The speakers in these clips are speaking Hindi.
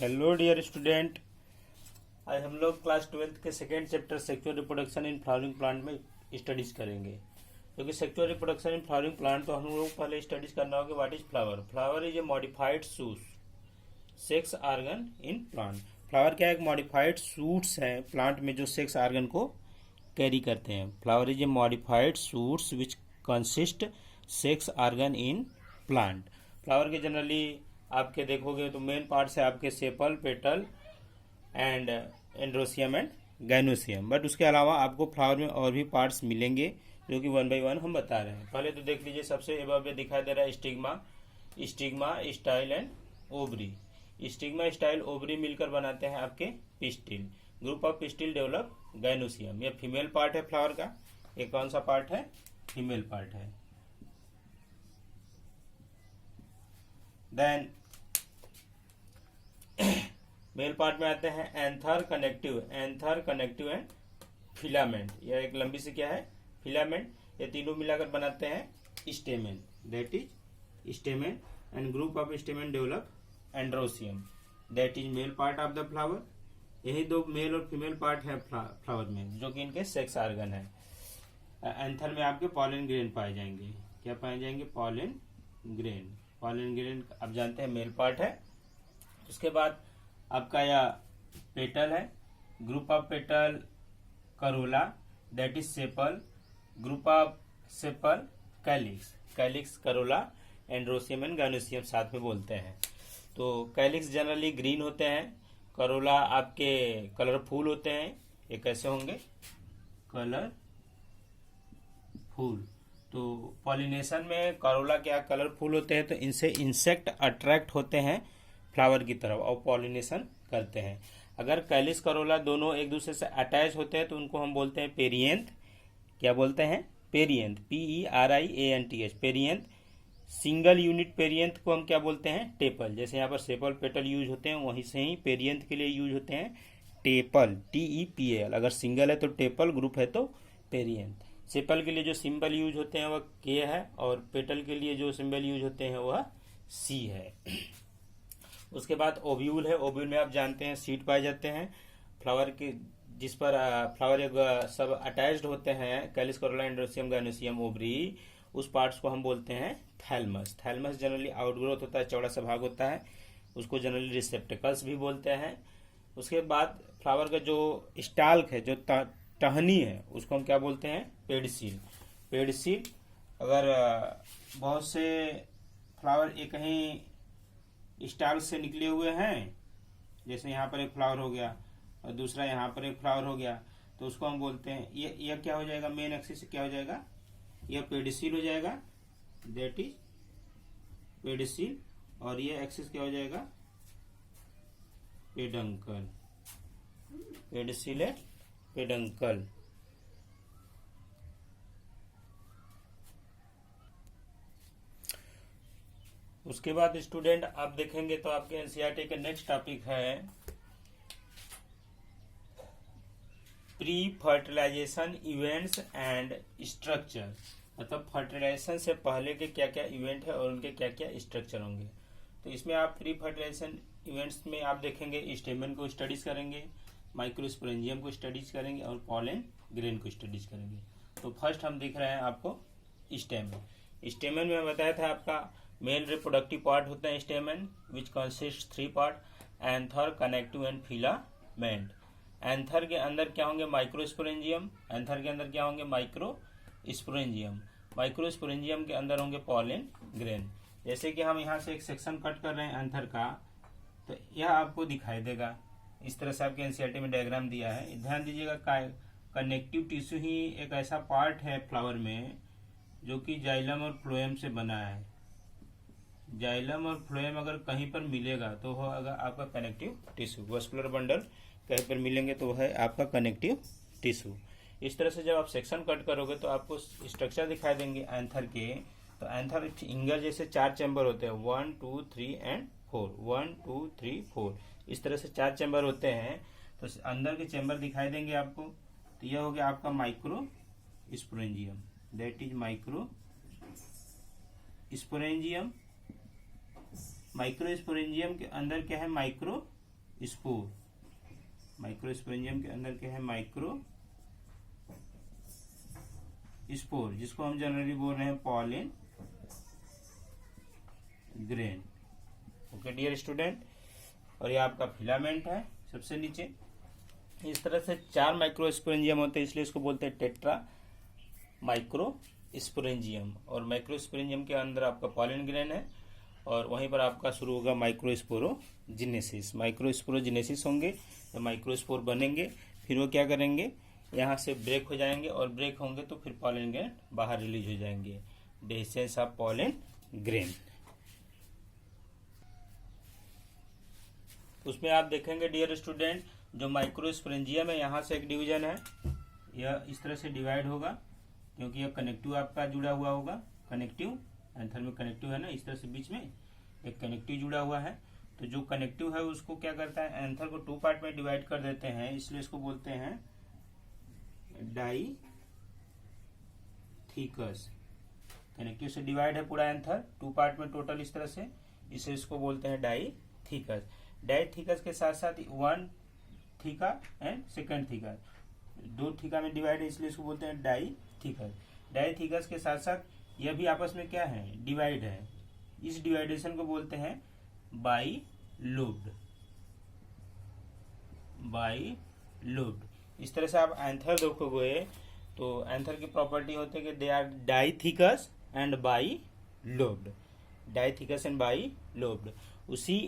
Hello dear student. आज हम लोग क्लास 12th के second chapter sexual reproduction in flowering plant में स्टडीज करेंगे। क्योंकि sexual reproduction in flowering plant तो हम लोग पहले स्टडीज करना होगा। What is flower? Flower is a modified sex organ in plant. Flower क्या है? एक मॉडिफाइड सूट्स हैं प्लांट में जो सेक्स आर्गन को कैरी करते हैं। Flower is a modified suits which consist sex organ in plant. Flower के जनरली आपके देखोगे तो मेन पार्ट्स है आपके sepal, petal and androecium and gynoecium. But उसके अलावा आपको फ्लावर में और भी पार्ट्स मिलेंगे जो कि वन बाय वन हम बता रहे हैं। पहले तो देख लीजिए, सबसे एबव में दिखाई दे रहा है stigma, style and ovary. Stigma, style, ovary मिलकर बनाते हैं आपके pistil. Group of pistil develop gynoecium. ये फीमेल पार्ट है फ्लावर का। ये कौन सा पार्ट है? फीमेल पार्ट है। देन मेल पार्ट में आते हैं एंथर, कनेक्टिव एंड फिलामेंट। यह एक लंबी सी क्या है? फिलामेंट। ये तीनों मिलाकर बनाते हैं stamen, that is stamen. And group of stamen develop androecium, that is male part of the flower. यही दो मेल और फीमेल पार्ट है फ्लावर में जो कि इनके सेक्स आर्गन है। एंथर में आपके पॉलन ग्रेन पाए जाएंगे। क्या पाए जाएंगे? Pollen grain. पॉलन ग्रेन आप जानते हैं मेल पार्ट है। उसके बाद आपका यह पेटल है। Group of petal Corolla, that is sepal. Group of sepal calyx, Corolla, androecium and gynoecium साथ में बोलते हैं। तो कैलिक्स जनरली ग्रीन होते हैं, करोला आपके कलरफुल होते हैं। ये कैसे होंगे? कलरफुल। तो पॉलिनेशन में करोला क्या कलरफुल होते हैं, तो इनसे इंसेक्ट अट्रैक्ट होते हैं फ्लावर की तरफ और पॉलिनेशन करते हैं। अगर कैलिस, करोला दोनों एक दूसरे से अटैच होते हैं तो उनको हम बोलते हैं पेरियंथ। क्या बोलते हैं? Perianth, PERIANTH, perianth. Single unit perianth को हम क्या बोलते हैं? टेपल। जैसे यहाँ पर सेपल, पेटल यूज होते हैं, वहीं से ही पेरियंथ के लिए यूज होते हैं टेपल, TEPAL। अगर सिंगल है तो टेपल, ग्रुप है तो पेरियंथ। सेपल के लिए जो सिंबल यूज होते हैं वह K है और पेटल के लिए जो सिंबल यूज होते हैं वह C है। उसके बाद ओव्यूल है। ओव्यूल में आप जानते हैं सीड पाए जाते हैं फ्लावर के, जिस पर फ्लावर सब अटैच्ड होते हैं। Kallis, Corolla, androecium, gynoecium, ovary. उस पार्ट्स को हम बोलते हैं थैलमस। थैलमस जनरली आउटग्रोथ होता है, चौड़ा सा भाग होता है, उसको जनरली रिसेप्टिकल्स भी बोलते हैं। उसके बाद फ्लावर का जो स्टाल्क है, जो टहनी है, उसको हम क्या बोलते हैं? पेडिसील। पेडिसील। अगर बहुत से फ्लावर एक ही स्टाल से निकले हुए हैं, जैसे यहाँ पर एक फ्लावर हो गया और दूसरा यहाँ पर एक फ्लावर हो गया, तो उसको हम बोलते हैं ये क्या हो जाएगा? मेन एक्सिस से क्या हो जाएगा? यह पेडिसील हो जाएगा, दैट इज पेडिसील। और ये एक्सिस क्या हो जाएगा? पेडंकल। पेडिसील है, पेडंकल। उसके बाद स्टूडेंट आप देखेंगे तो आपके एनसीईआरटी के नेक्स्ट टॉपिक है pre fertilisation events and structure. मतलब फर्टिलाइजेशन से पहले के क्या क्या इवेंट है और उनके क्या क्या स्ट्रक्चर होंगे। तो इसमें आप प्री फर्टिलाइजेशन इवेंट्स में आप देखेंगे स्टेमन को स्टडीज करेंगे, माइक्रोस्पोरेंजियम को स्टडीज करेंगे और पॉलन ग्रेन को स्टडीज करेंगे। तो फर्स्ट हम देख रहे हैं आपको स्टेमन। स्टेमन में बताया था आपका मेन रिप्रोडक्टिव पार्ट होते हैं स्टेमन, which consist 3 part, anther, connective and filament. Anther के अंदर क्या होंगे? माइक्रोस्पोरेंजियम। एंथर के अंदर क्या होंगे? माइक्रोस्पोरेंजियम। माइक्रोस्पोरेंजियम के अंदर होंगे पॉलन ग्रेन। जैसे कि हम यहाँ से एक सेक्शन कट कर रहे हैं एंथर का, तो यह आपको दिखाई देगा। इस तरह से आपके एनसीईआरटी में डायग्राम दिया है, ध्यान दीजिएगा। कनेक्टिव टिश्यू ही एक ऐसा पार्ट है फ्लावर में जो कि जाइलम और फ्लोएम से बना है। जाइलम और फ्लोएम अगर कहीं पर मिलेगा तो वह अगर आपका कनेक्टिव टिश्यू, वस्कुलर बंडल कहीं पर मिलेंगे तो वह है आपका कनेक्टिव टिश्यू। इस तरह से जब आप सेक्शन कट करोगे तो आपको स्ट्रक्चर दिखाई देंगे एंथर के। तो एंथर फिंगर जैसे 4 चैम्बर होते हैं, 1 2 3 एंड 4, 1 2 3 4, इस तरह से 4 चैम्बर होते हैं। तो अंदर के चैम्बर दिखाई देंगे आपको। तो यह हो गया आपका micro sporangium, that is micro sporangium. Microsporangium के अंदर क्या है? Micro spore. माइक्रोस्पोरेंजियम के अंदर क्या है? माइक्रो स्पोर, जिसको हम जनरली बोल रहे हैं pollen grain. Okay dear student, और ये आपका फिलामेंट है सबसे नीचे। इस तरह से 4 माइक्रोस्पोरेंजियम होते हैं, इसलिए इसको बोलते हैं टेट्रा माइक्रोस्पोरेंजियम। और माइक्रोस्पोरेंजियम के अंदर आपका पॉलन ग्रेन है, और वहीं पर आपका शुरू होगा माइक्रोस्पोरोजेनेसिस। माइक्रोस्पोरोजेनेसिस होंगे, जब माइक्रोस्पोर बनेंगे फिर वो क्या करेंगे? यहाँ से ब्रेक हो जाएंगे, और ब्रेक होंगे तो फिर पॉलन ग्रेन बाहर रिलीज हो जाएंगे। Dehiscence of pollen grain. उसमें आप देखेंगे डियर स्टूडेंट, जो माइक्रोस्पोरेंजियम है यहाँ से एक डिवीजन है, यह इस तरह से डिवाइड होगा, क्योंकि यह कनेक्टिव आपका जुड़ा हुआ होगा। कनेक्टिव एंथर में कनेक्टिव है ना, इस तरह से बीच में एक कनेक्टिव जुड़ा हुआ है। तो जो कनेक्टिव है उसको क्या करता है? एंथर को 2 पार्ट में डिवाइड कर देते हैं, इसलिए इसको बोलते हैं डाइथीकस। कनेक्टिव से डिवाइड है पूरा एंथर 2 पार्ट में टोटल इस तरह से, इसे इसको बोलते हैं डाइथीकस। डाइथीकस के साथ साथ 1 theca and second theca, 2 theca में डिवाइड है, इसलिए इसको बोलते हैं डाइथीकस। डाइथीकस के साथ साथ यह भी आपस में क्या है? डिवाइड है। इस डिवाइडेशन को बोलते हैं बाइलोब्ड। बाइलोब्ड। इस तरह से आप एंथर देखोगे तो एंथर की प्रॉपर्टी होती है कि they are dithecous and bilobed. Dithecous and bilobed. उसी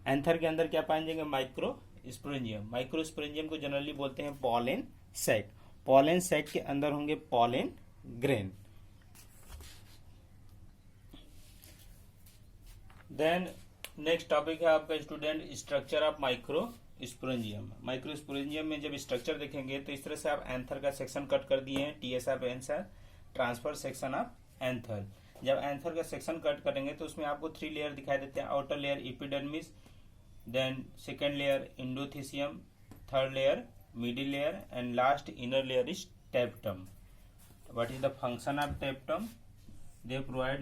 एंथर के अंदर क्या पाए जाएंगे? माइक्रोस्पोरेंजियम। माइक्रोस्पोरेंजियम को जनरली बोलते हैं पॉलन सैक। पॉलन सैक के अंदर होंगे pollen grain. Then next topic है आपका student structure of microsporangium. Microsporangium में जब स्ट्रक्चर देखेंगे तो इस तरह से आप एंथर का सेक्शन कट कर दिए हैं, TS of anther, transfer section of anther. जब एंथर का सेक्शन कट करेंगे तो उसमें आपको 3 लेयर दिखाई देते हैं। Outer layer epidermis, then second layer endothecium, third layer middle layer, and last inner layer is tapetum. What is the function of tapetum? They provide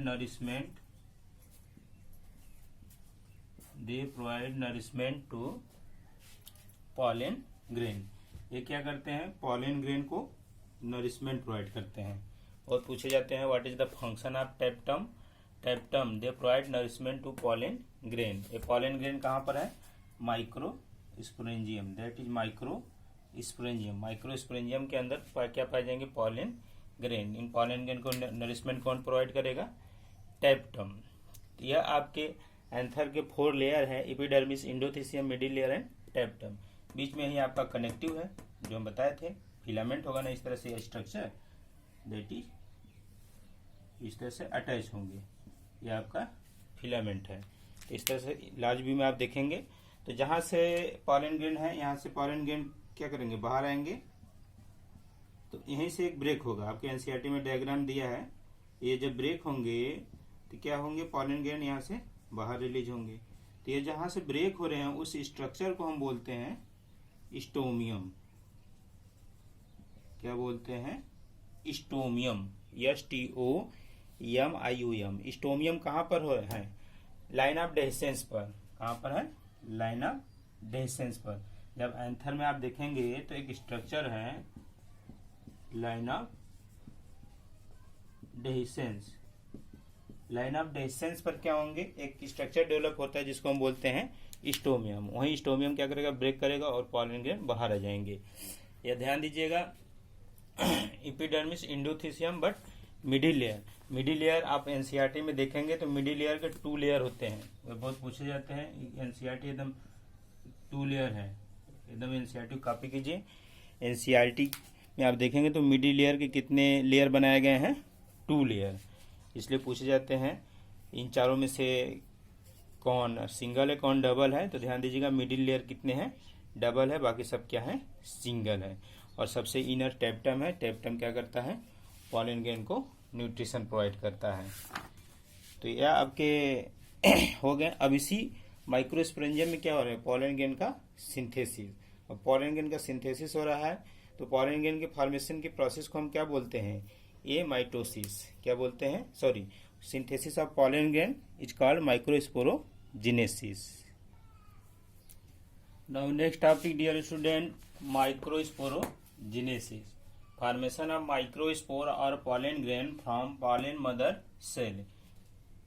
nourishment to pollen grain. ये क्या करते हैं? पॉलन ग्रेन को नरिशमेंट प्रोवाइड करते हैं। और पूछे जाते हैं what is the function of tapetum? Tapetum they provide nourishment to pollen grain. ये पॉलन ग्रेन कहाँ पर है? Microsporangium, that is microsporangium. Microsporangium के अंदर क्या पाए जाएंगे? Pollen grain. इन पॉलन ग्रेन को नरिशमेंट कौन प्रोवाइड करेगा? टेप्टम। यह आपके एंथर के 4 लेयर है, epidermis, endothecium, middle layer and tapetum. बीच में ही आपका कनेक्टिव है, जो हम बताए थे, फिलामेंट होगा ना इस तरह से स्ट्रक्चर, दैट इज इस तरह से अटैच होंगे। यह आपका फिलामेंट है। इस तरह से लार्ज व्यू में आप देखेंगे तो जहां से पॉलन ग्रेन है, यहाँ से पॉलन ग्रेन क्या करेंगे? बाहर आएंगे, तो यहीं से एक ब्रेक होगा। आपके एनसीईआरटी में डायग्राम दिया है। ये जब ब्रेक होंगे तो क्या होंगे? पॉलन ग्रेन यहाँ से बाहर रिलीज होंगे। तो ये जहां से ब्रेक हो रहे हैं उस स्ट्रक्चर को हम बोलते हैं स्टोमियम। क्या बोलते हैं? स्टोमियम। STOMIUM। स्टोमियम कहां पर है? लाइन ऑफ डेhiscence पर। कहां पर है? लाइन ऑफ डेhiscence पर। जब एंथर में आप देखेंगे तो एक स्ट्रक्चर है line of dehiscence. Line of dehiscence पर क्या होंगे? एक स्ट्रक्चर डेवलप होता है जिसको हम बोलते हैं स्टोमियम। वही स्टोमियम क्या करेगा? ब्रेक करेगा और पॉलन ग्रेन बाहर आ जाएंगे। यह ध्यान दीजिएगा। एपिडर्मिस, इंडोथीसियम, बट मिडिल लेयर आप एनसीईआरटी में देखेंगे तो मिडिल लेयर के 2 लेयर होते हैं। वे बहुत पूछे जाते हैं। एनसीईआरटी एकदम 2 लेयर है, एकदम एनसीईआरटी कॉपी कीजिए। एनसीईआरटी में आप देखेंगे तो मिडिल लेयर के कितने लेयर बनाए गए हैं? 2 लेयर। इसलिए पूछे जाते हैं इन चारों में से कौन सिंगल है, कौन डबल है? तो ध्यान दीजिएगा, मिडिल लेयर कितने हैं? डबल है, बाकी सब क्या है? सिंगल है। और सबसे इनर टेप्टम है। टेप्टम क्या करता है? पॉलन ग्रेन को न्यूट्रिशन प्रोवाइड करता है। तो यह आपके हो गए। अब इसी माइक्रोस्पोरेंजियम में क्या हो रहा है? पॉलन ग्रेन का सिंथेसिस। अब पॉलन ग्रेन का सिंथेसिस हो रहा है तो पॉलन ग्रेन के फॉर्मेशन की प्रोसेस को हम क्या बोलते हैं? ये माइटोसिस। क्या बोलते हैं? Sorry, synthesis of pollen grain is called microsporogenesis. Now next topic, dear student, microsporogenesis. Formation of microspore or pollen grain from pollen mother cell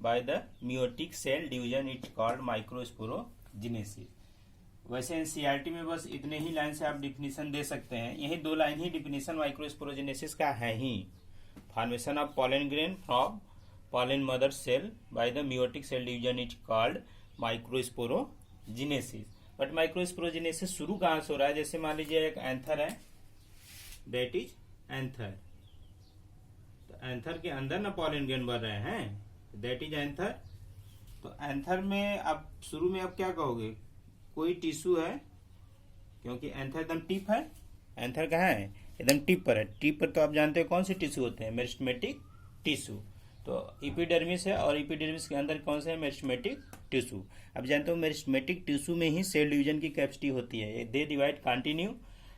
by the meiotic cell division. It's called microsporogenesis. वैसे एनसीईआरटी में बस इतने ही लाइन से आप डिफिनीशन दे सकते हैं, यही 2 लाइन ही डिफिनीशन माइक्रोस्पोरोजेनेसिस का है ही. Formation of pollen grain from pollen mother cell by the meiotic cell division is called microsporogenesis. But microsporogenesis शुरू कहाँ से हो रहा है? जैसे मान लीजिए एक एंथर है, दैट इज एंथर. तो एंथर के अंदर ना पॉलन ग्रेन बन रहे हैं, दैट इज एंथर. तो एंथर में आप शुरू में आप क्या कहोगे? कोई टिश्यू है, क्योंकि एंथर एकदम टिप है. एंथर कहाँ है? एकदम टिप पर है. टिप पर तो आप जानते हैं कौन से टिश्यू होते हैं? Meristematic tissue. तो एपिडर्मिस है और एपिडर्मिस के अंदर कौन से है? Meristematic tissue. आप जानते हो मेरिस्टेमेटिक टिश्यू में ही सेल डिवीजन की कैपेसिटी होती है. They divide continue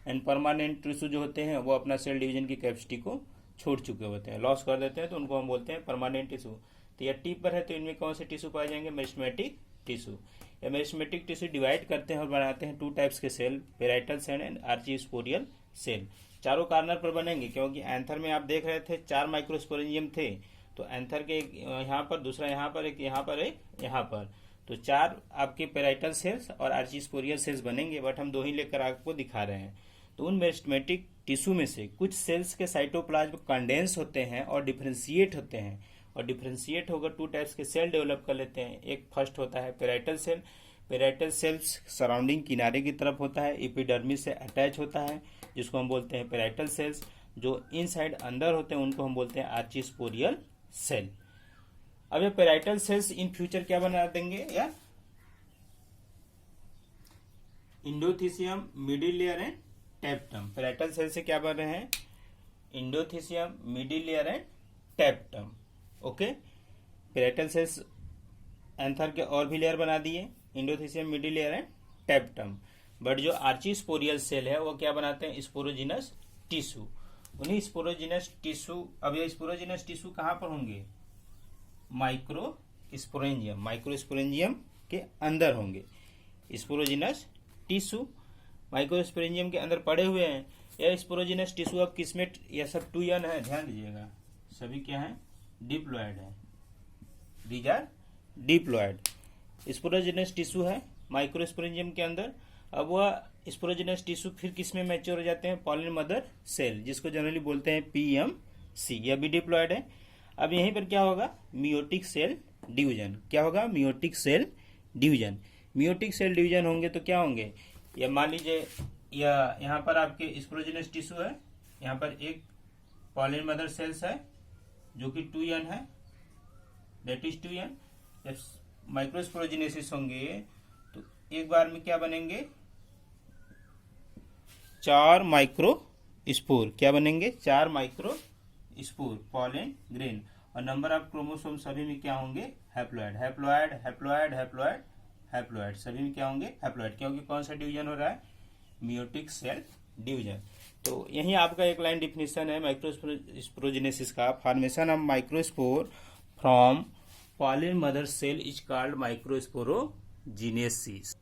and permanent tissue जो होते हैं वो अपना सेल डिवीजन की कैपेसिटी को छोड़ चुके होते हैं, लॉस कर देते हैं, तो उनको हम बोलते हैं परमानेंट टिश्यू. तो यह टिप पर है, तो इनमें कौन से टिश्यू पाए जाएंगे? Meristematic tissue. Meristematic tissue divide करते हैं और बनाते हैं 2 टाइप्स के cell, parietal cell and archesporial cell. चारों कार्नर पर बनेंगे, क्योंकि एंथर में आप देख रहे थे 4 माइक्रोस्पोरेंजियम थे. तो एंथर के एक यहाँ पर, दूसरा यहाँ पर, एक यहाँ पर, एक यहाँ पर, तो 4 आपके पेराइटल सेल्स और आर्चियोस्पोरियल सेल्स बनेंगे. बट हम 2 ही लेकर आपको दिखा रहे हैं. तो उन मेरिस्टेमेटिक टिश्यू में से कुछ सेल्स के साइटोप्लाज्म कंडेंस होते हैं और डिफरेंशिएट होते हैं, और डिफरेंशिएट होकर 2 टाइप्स के सेल डेवलप कर लेते हैं. एक फर्स्ट होता है parietal cell. Parietal cells surrounding किनारे की तरफ होता है, एपिडर्मिस से अटैच होता है, जिसको हम बोलते हैं पेराइटल सेल्स. जो इनसाइड अंदर होते हैं उनको हम बोलते हैं आर्चियोस्पोरियल सेल. अब ये पेराइटल सेल्स इन फ्यूचर क्या बना देंगे? या endothecium, middle layer and tapetum. Parietal cell से क्या बन रहे हैं? Endothecium, middle layer and tapetum. Okay. Parietal cells anther के और भी लेयर बना दिए, endothecium, middle layer and tapetum. But जो आर्चियोस्पोरियल सेल है वो क्या बनाते हैं? Sporogenous tissue. उन्हीं स्पोरोजिनस टिश्यू. अब ये स्पोरोजिनस टिश्यू कहां पर होंगे? माइक्रोस्पोरेंजियम. माइक्रोस्पोरेंजियम के अंदर होंगे स्पोरोजिनस टिश्यू. माइक्रोस्पोरेंजियम के अंदर पड़े हुए हैं. यह स्पोरोजिनस टिश्यू अब किसमें? यह सब 2n है, ध्यान दीजिएगा. सभी क्या है? डिप्लॉयड है. These are diploid. Sporogenous tissue है माइक्रोस्पोरेंजियम के अंदर. अब वह स्पोरोजिनस टिश्यू फिर किसमें मैच्योर हो जाते हैं? पॉलन मदर सेल, जिसको जनरली बोलते हैं पीएमसी. यह भी डिप्लॉयड है. अब यहीं पर क्या होगा? Meiotic cell division. क्या होगा? Meiotic cell division. Meiotic cell division होंगे तो क्या होंगे? या मान लीजिए यहाँ पर आपके स्पोरोजिनस टिश्यू है, यहाँ पर एक पॉलन मदर सेल्स है जो कि 2n है, दैट इज 2n. जब माइक्रोस्पोरोजेनेसिस होंगे तो एक बार में क्या बनेंगे? 4 माइक्रो स्पोर. क्या बनेंगे? 4 माइक्रो स्पोर पॉलन ग्रेन. और नंबर ऑफ क्रोमोसोम सभी में क्या होंगे? Haploid. Haploid, haploid, haploid, haploid. सभी में क्या होंगे? हैप्लॉइड. क्योंकि कौन सा डिवीजन हो रहा है? Meiotic cell division. तो यही आपका एक लाइन डिफिनेशन है माइक्रोस्पोरोजेनेसिस का. Formation of microspore from pollen mother cell is called microsporogenesis.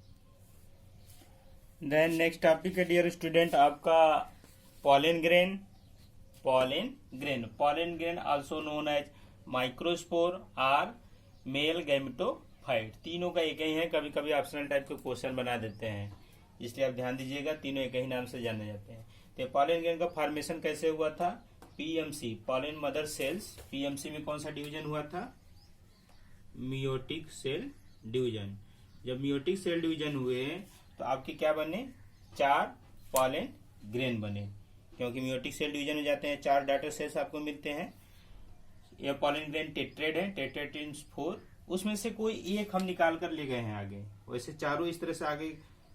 Then next topic है डियर स्टूडेंट आपका pollen grain. Pollen grain. Pollen grain also known as microspore or male gametophyte. तीनों का एक ही है. कभी कभी ऑप्शनल टाइप के क्वेश्चन बना देते हैं, इसलिए आप ध्यान दीजिएगा. तीनों एक ही नाम से जाने जाते हैं. तो पॉलन ग्रेन का फॉर्मेशन कैसे हुआ था? PMC, pollen mother cells. PMC में कौन सा डिवीजन हुआ था? Meiotic cell division. जब मियोटिक सेल डिवीजन हुए तो आपके क्या बने? 4 पॉलन ग्रेन बने, क्योंकि मियोटिक सेल डिवीजन हो जाते हैं 4 डाटर सेल्स आपको मिलते हैं. यह पॉलन ग्रेन टेट्रेड है, टेट्रेड मींस 4. उसमें से कोई एक हम निकाल कर ले गए हैं आगे. वैसे चारों इस तरह से आगे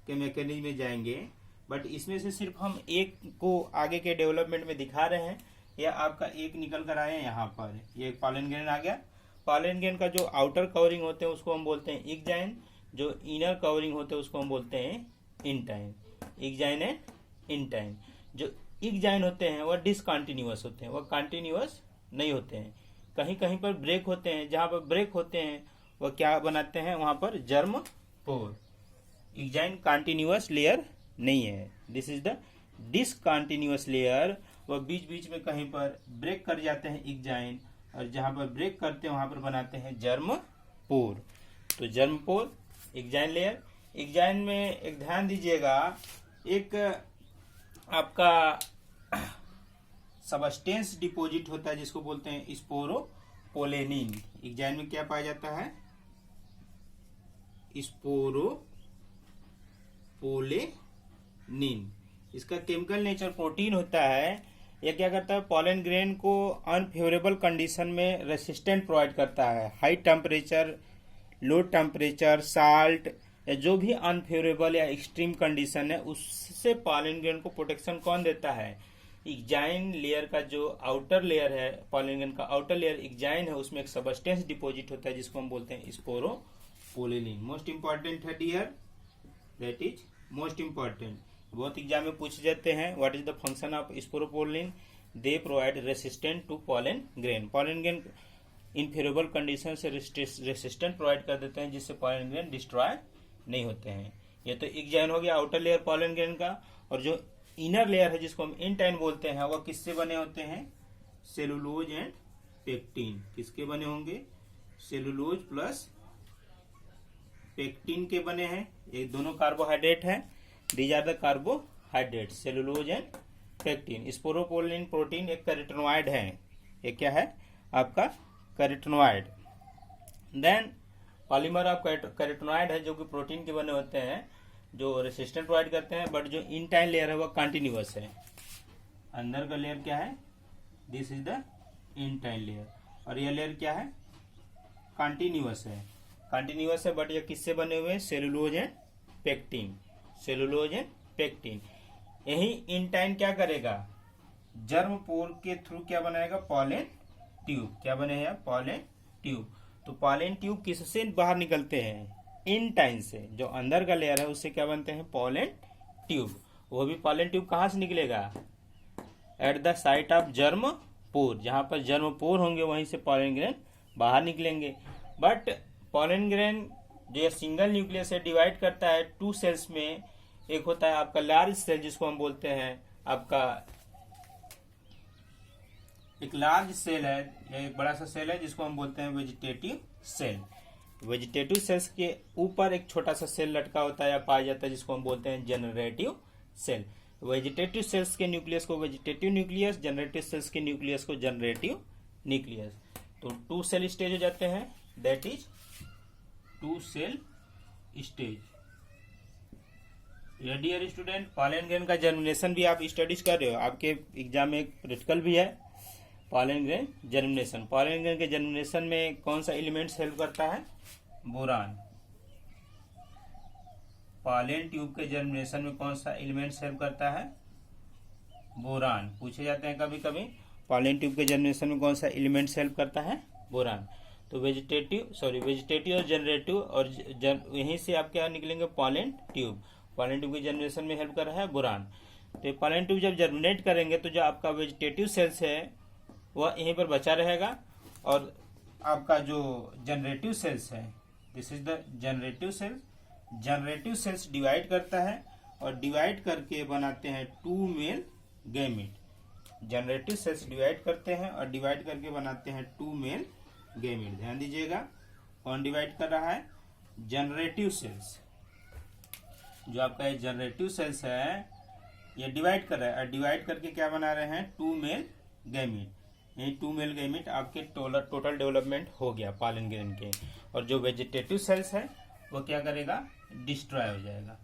के मैकेनिज्म में जाएंगे, बट इसमें से सिर्फ हम एक को आगे के डेवलपमेंट में दिखा रहे हैं. यह आपका एक निकल कर आया यहाँ पर, ये एक पॉलन ग्रेन आ गया. पॉलन ग्रेन का जो आउटर कवरिंग होते हैं उसको हम बोलते हैं इक्जाइन. जो इनर कवरिंग होते हैं उसको हम बोलते हैं इंटाइन. इक्जाइन and intine. जो इक्जाइन होते हैं वह डिसकंटिन्यूअस होते हैं, वह कंटिन्यूअस नहीं होते हैं. कहीं कहीं पर ब्रेक होते हैं. जहां पर ब्रेक होते हैं वह क्या बनाते हैं? वहां पर जर्म पोर. इग्जाइन कंटिन्यूअस लेयर नहीं है, this is the discontinuous layer. वह बीच बीच में कहीं पर ब्रेक कर जाते हैं इग्जाइन, और जहां पर ब्रेक करते हैं वहां पर बनाते हैं जर्म पोर। तो जर्म पोर, इग्जाइन लेयर। इग्जाइन में एक ध्यान दीजिएगा, एक आपका सबस्टेंस डिपॉजिट होता है जिसको बोलते हैं स्पोरोपोलेनिन। इग्जाइन में क्या पाया जाता है? स्पोरोपोलेनिन। इसका केमिकल नेचर प्रोटीन होता है। यह क्या करता है? पॉलन ग्रेन को अनफेवरेबल कंडीशन में रेसिस्टेंट प्रोवाइड करता है। High temperature, low temperature, salt या जो भी अनफेवरेबल या एक्सट्रीम कंडीशन है उससे पॉलन ग्रेन को प्रोटेक्शन कौन देता है? इग्जाइन लेयर का जो आउटर लेयर है, पॉलन ग्रेन का आउटर लेयर इग्जाइन है, उसमें एक सबस्टेंस डिपॉजिट होता है जिसको हम बोलते हैं स्पोरोपोलेनिन। मोस्ट इंपॉर्टेंट है dear, that is most important. बहुत एग्जाम में पूछ जाते हैं what is the function of sporopollenin. They provide resistant to pollen grain. Pollen grain unfavourable condition से रेसिस्टेंट प्रोवाइड कर देते हैं जिससे पॉलन ग्रेन डिस्ट्रॉय नहीं होते हैं। ये तो इग्जाइन हो गया आउटर लेयर पॉलन ग्रेन का। और जो इनर लेयर है जिसको हम इंटाइन बोलते हैं, वह किससे बने होते हैं? Cellulose and pectin. किसके बने होंगे? सेलुलोज प्लस पेक्टिन के बने हैं। ये दोनों कार्बोहाइड्रेट है। These are the carbohydrate, cellulose and pectin. Sporopollenin protein एक कैरोटेनॉइड है। ये क्या है? आपका carotenoid. Then polymer of carotenoid है जो कि प्रोटीन के बने होते हैं, जो रेसिस्टेंट प्रोवाइड करते हैं। बट जो इंटाइन लेयर है वह कंटिन्यूअस है। अंदर का लेयर क्या है? This is the intine layer. और यह लेयर क्या है? कंटिन्यूअस है। कंटिन्यूअस है बट ये किससे बने हुए हैं? Cellulose and pectin. Cellulose and pectin. यही इंटाइन क्या करेगा? जर्म पोर के थ्रू क्या बनाएगा? Pollen tube. क्या बने हैं? Pollen tube. तो पॉलन ट्यूब किससे बाहर निकलते हैं? इंटाइन से। जो अंदर का लेयर है उससे क्या बनते हैं? Pollen tube. वो भी पॉलन ट्यूब कहां से निकलेगा? At the site of germ pore. जहां पर जर्म पोर होंगे वहीं से पॉलन ग्रेन बाहर निकलेंगे। बट पॉलन ग्रेन जो सिंगल न्यूक्लियस से डिवाइड करता है टू सेल्स में। एक होता है आपका लार्ज सेल जिसको हम बोलते हैं आपका, एक लार्ज सेल है या एक बड़ा सा सेल है जिसको हम बोलते हैं वेजिटेटिव सेल। वेजिटेटिव सेल्स के ऊपर एक छोटा सा सेल लटका होता है या पाया जाता है जिसको हम बोलते हैं जनरेटिव सेल। वेजिटेटिव सेल्स के न्यूक्लियस को वेजिटेटिव न्यूक्लियस, जनरेटिव सेल्स के न्यूक्लियस को जनरेटिव न्यूक्लियस। तो टू सेल स्टेज हो जाते हैं, that is two cell stage. Dear student, pollen grain का जर्मिनेशन भी आप स्टडीज कर रहे हो। आपके एग्जाम में एक प्रैक्टिकल भी है, pollen grain germination. Pollen grain के जर्मिनेशन में कौन सा एलिमेंट्स हेल्प करता है? बोरान। पॉलन ट्यूब के जर्मिनेशन में कौन सा एलिमेंट्स हेल्प करता है? बोरान। पूछे जाते हैं कभी कभी, पॉलन ट्यूब के जर्मिनेशन में कौन सा एलिमेंट्स हेल्प करता है? बोरान। तो वेजिटेटिव और जनरेटिव, और यहीं से आप क्या निकलेंगे? Pollen tube. पॉलन ट्यूब के जर्मिनेशन में हेल्प कर रहा है बोरान। तो पॉलन ट्यूब जब जर्मिनेट करेंगे तो जो आपका वेजिटेटिव सेल्स है वह यहीं पर बचा रहेगा, और आपका जो जनरेटिव सेल्स है, this is the generative cells. Generative cells divide करता है और डिवाइड करके बनाते हैं two male gamete. Generative cells divide करते हैं और डिवाइड करके बनाते हैं टू मेल गैमेट। ध्यान दीजिएगा, कौन डिवाइड कर रहा है? Generative cells. जो आपका ये जनरेटिव सेल्स है ये डिवाइड कर रहा है, और डिवाइड करके क्या बना रहे हैं? Two male gamete. यही टू मेल गैमेट आपके टोटल डेवलपमेंट हो गया पॉलन ग्रेन के। और जो वेजिटेटिव सेल्स है वो क्या करेगा? डिस्ट्रॉय हो जाएगा,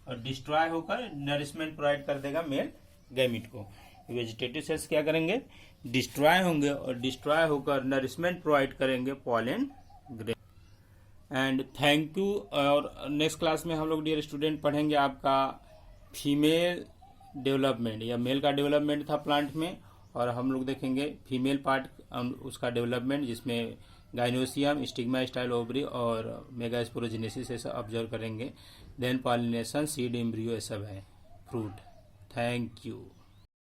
और डिस्ट्रॉय होकर नरिशमेंट प्रोवाइड कर देगा मेल गैमेट को। वेजिटेटिव सेल्स क्या करेंगे? डिस्ट्रॉय होंगे, और डिस्ट्रॉय होकर नरिशमेंट प्रोवाइड करेंगे pollen grain. And thank you. और नेक्स्ट क्लास में हम लोग डियर स्टूडेंट पढ़ेंगे आपका फीमेल डेवलपमेंट, या मेल का डेवलपमेंट था प्लांट में, और हम लोग देखेंगे फीमेल पार्ट उसका डेवलपमेंट, जिसमें गाइनोसियम, स्टिग्मा, स्टाइल ओवरी और मेगास्पोरोजेनेसिस ऐसा ऑब्जर्व करेंगे। देन पॉलिनेशन, सीड, एम्ब्रियो, ये सब है, फ्रूट। Thank you.